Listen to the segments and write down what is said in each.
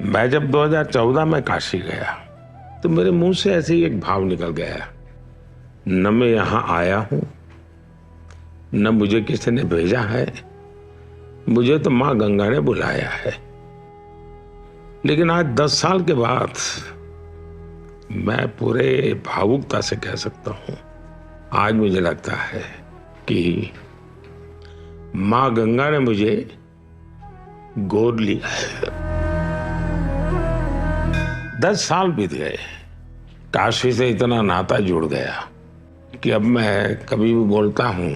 मैं जब 2014 में काशी गया तो मेरे मुंह से ऐसे ही एक भाव निकल गया, न मैं यहां आया हूं न मुझे किसी ने भेजा है, मुझे तो मां गंगा ने बुलाया है। लेकिन आज 10 साल के बाद मैं पूरे भावुकता से कह सकता हूं, आज मुझे लगता है कि मां गंगा ने मुझे गोद लिया है। 10 साल बीत गए, काशी से इतना नाता जुड़ गया कि अब मैं कभी भी बोलता हूं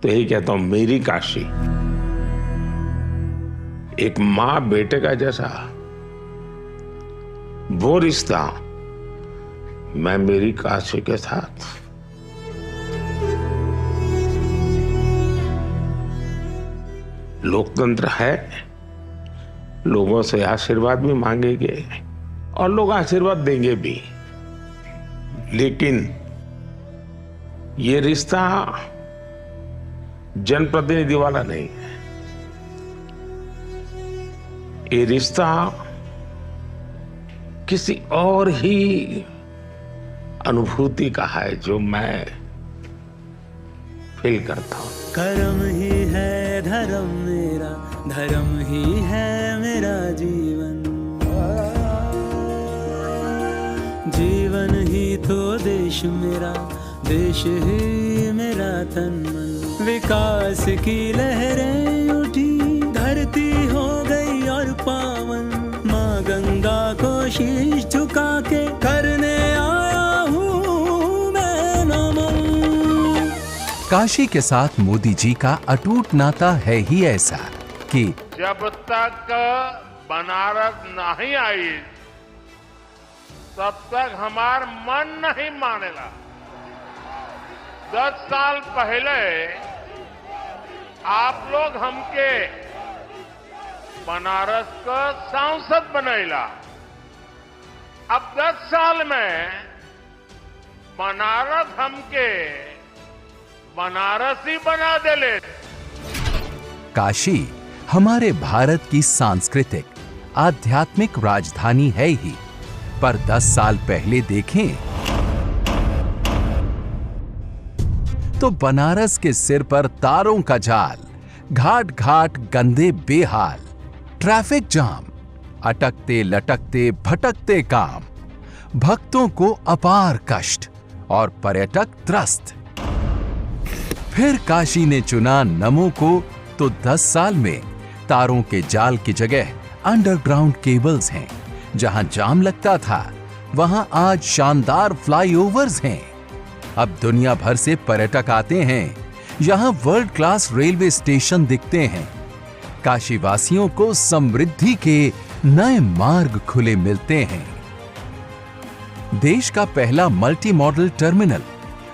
तो यही कहता हूं, मेरी काशी। एक मां बेटे का जैसा वो रिश्ता मैं मेरी काशी के साथ। लोकतंत्र है, लोगों से आशीर्वाद भी मांगेंगे और लोग आशीर्वाद देंगे भी, लेकिन ये रिश्ता जनप्रतिनिधि वाला नहीं है। ये रिश्ता किसी और ही अनुभूति का है जो मैं फील करता हूं। कर्म ही है धर्म मेरा, धर्म ही है मेरा जीवन, जीवन ही तो देश मेरा, देश ही मेरा तन मन। विकास की लहरें उठी, धरती हो गई और पावन, माँ गंगा को शीश झुका के करने आया हूँ मैं नमन। काशी के साथ मोदी जी का अटूट नाता है ही ऐसा कि जब तक बनारस नहीं आई तब तक हमार मन नहीं मानेगा। 10 साल पहले आप लोग हमके बनारस का सांसद बनैला, अब 10 साल में बनारस हमके बनारसी बना देले। काशी हमारे भारत की सांस्कृतिक आध्यात्मिक राजधानी है ही, पर 10 साल पहले देखें तो बनारस के सिर पर तारों का जाल, घाट घाट गंदे बेहाल, ट्रैफिक जाम, अटकते लटकते भटकते काम, भक्तों को अपार कष्ट और पर्यटक त्रस्त। फिर काशी ने चुना नमो को तो 10 साल में तारों के जाल की जगह अंडरग्राउंड केबल्स हैं। जहां जाम लगता था वहां आज शानदार फ्लाईओवर्स हैं। अब दुनिया भर से पर्यटक आते हैं, यहां वर्ल्ड क्लास रेलवे स्टेशन दिखते हैं। काशी वासियों को समृद्धि के नए मार्ग खुले मिलते हैं। देश का पहला मल्टी मॉडल टर्मिनल,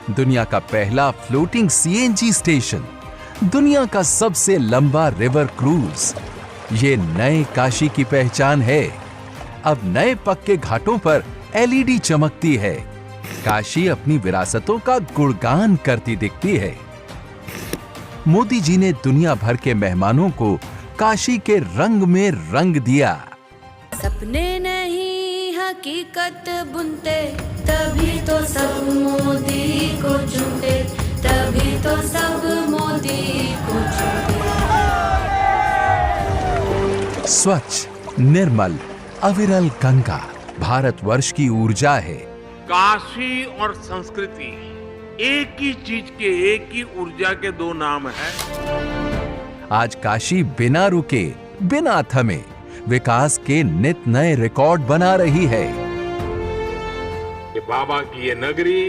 दुनिया का पहला फ्लोटिंग सीएनजी स्टेशन, दुनिया का सबसे लंबा रिवर क्रूज, ये नए काशी की पहचान है। अब नए पक्के घाटों पर एलईडी चमकती है। काशी अपनी विरासतों का गुणगान करती दिखती है। मोदी जी ने दुनिया भर के मेहमानों को काशी के रंग में रंग दिया। सपने नहीं हकीकत बुनते, तभी तो सब मोदी को चुनते, तभी तो सब मोदी को चुनते। स्वच्छ, निर्मल, अविरल गंगा भारतवर्ष की ऊर्जा है। काशी और संस्कृति एक ही चीज के, एक ही ऊर्जा के दो नाम हैं। आज काशी बिना रुके, बिना थमे विकास के नित नए रिकॉर्ड बना रही है। कि बाबा की ये नगरी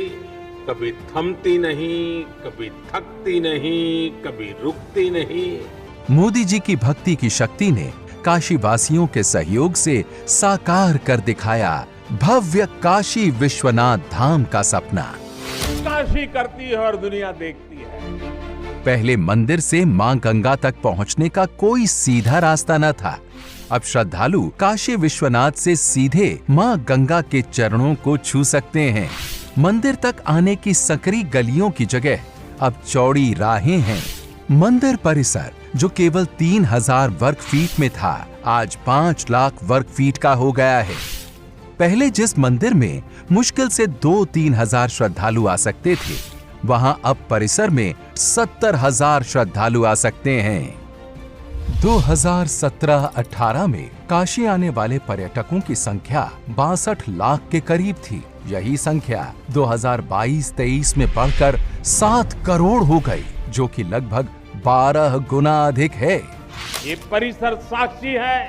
कभी थमती नहीं, कभी थकती नहीं, कभी रुकती नहीं। मोदी जी की भक्ति की शक्ति ने काशी वासियों के सहयोग से साकार कर दिखाया भव्य काशी विश्वनाथ धाम का सपना। काशी करती है और दुनिया देखती है। पहले मंदिर से मां गंगा तक पहुंचने का कोई सीधा रास्ता न था। अब श्रद्धालु काशी विश्वनाथ से सीधे मां गंगा के चरणों को छू सकते हैं। मंदिर तक आने की सकरी गलियों की जगह अब चौड़ी राहें हैं। मंदिर परिसर जो केवल 3000 वर्ग फीट में था, आज 5 लाख वर्ग फीट का हो गया है। पहले जिस मंदिर में मुश्किल से 2-3 हजार श्रद्धालु आ सकते थे, वहां अब परिसर में 70,000 श्रद्धालु आ सकते हैं। 2017-18 में काशी आने वाले पर्यटकों की संख्या 62 लाख के करीब थी। यही संख्या 2022-23 में बढ़कर 7 करोड़ हो गई, जो कि लगभग 12 गुना अधिक है। ये परिसर साक्षी है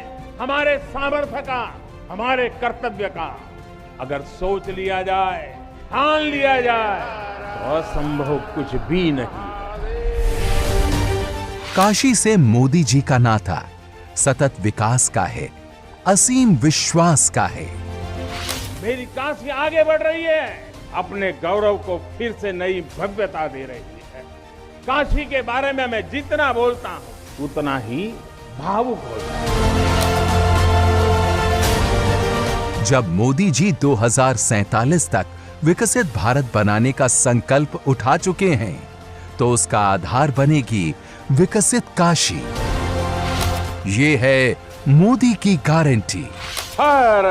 हमारे सामर्थ्य का, हमारे कर्तव्य का। अगर सोच लिया जाए, ठान लिया जाए, तो असंभव कुछ भी नहीं। काशी से मोदी जी का नाता सतत विकास का है, असीम विश्वास का है। मेरी काशी आगे बढ़ रही है, अपने गौरव को फिर से नई भव्यता दे रही है। काशी के बारे में मैं जितना बोलता हूं, उतना ही भावुक हो जाता हूं। जब मोदी जी 2047 तक विकसित भारत बनाने का संकल्प उठा चुके हैं, तो उसका आधार बनेगी विकसित काशी। ये है मोदी की गारंटी। हर